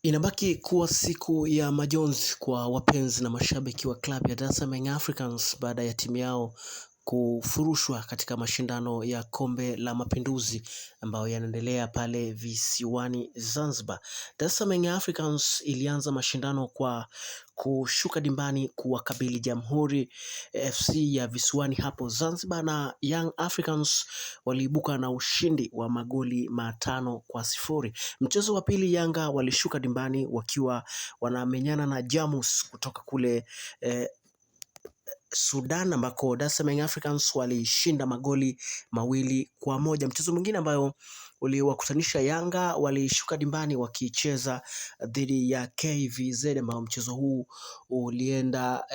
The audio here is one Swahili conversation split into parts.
Inabaki kuwa siku ya majonzi kwa wapenzi na mashabiki wa klabu ya Dar es Salaam Young Africans baada ya timu yao kufurushwa katika mashindano ya Kombe la Mapinduzi ambayo yanaendelea pale visiwani Zanzibar. Dar es Salaam Young Africans ilianza mashindano kwa kushuka dimbani kuwakabili Jamhuri FC ya visiwani hapo Zanzibar, na Young Africans waliibuka na ushindi wa magoli 5-0. Mchezo wa pili Yanga walishuka dimbani wakiwa wanamenyana na Jamus kutoka kule Sudan, ambako Dar es Salaam Young Africans walishinda magoli 2-1. Mchezo mwingine ambayo uliwakutanisha Yanga walishuka dimbani wakicheza dhidi ya KVZ, ambao mchezo huu ulienda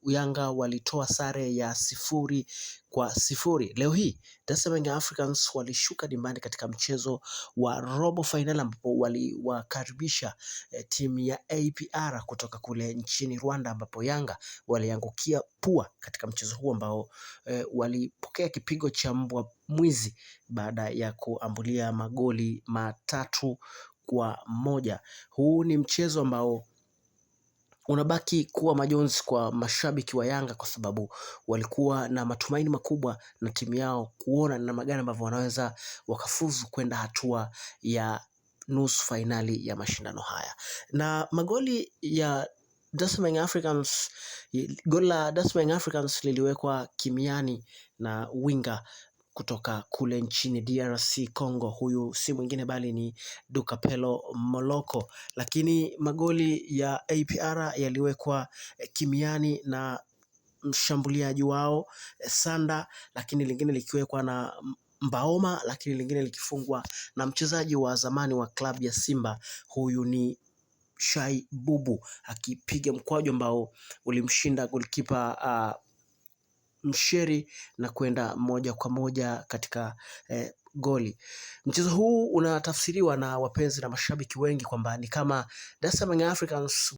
Yanga walitoa sare ya 0-0. Leo hii Dar es Salaam Young Africans walishuka dimbani katika mchezo wa robo final ambapo waliwakaribisha timu ya APR kutoka kule nchini Rwanda, ambapo Yanga waliangukia pua katika mchezo huu ambao walipokea kipigo cha mbwa mwizi baada ya kuambulia magoli 3-1. Huu ni mchezo ambao unabaki kuwa majonzi kwa mashabiki wa Yanga kwa sababu walikuwa na matumaini makubwa na timu yao kuona namna gani ambavyo wanaweza wakafuzu kwenda hatua ya nusu fainali ya mashindano haya. Na magoli ya Dar es Salaam Young Africans, goli la Dar es Salaam Young Africans liliwekwa kimiani na winga kutoka kule nchini DRC Congo. Huyu si mwingine bali ni Dukapelo Moloko, lakini magoli ya APR yaliwekwa kimiani na mshambuliaji wao Sanda, lakini lingine likiwekwa na Mbaoma, lakini lingine likifungwa na mchezaji wa zamani wa klabu ya Simba, huyu ni Shai Bubu, akipiga mkwaju ambao ulimshinda golikipa Msheri na kwenda 1-1 katika goli. Mchezo huu unatafsiriwa na wapenzi na mashabiki wengi kwamba ni kama Dar es Salaam Africans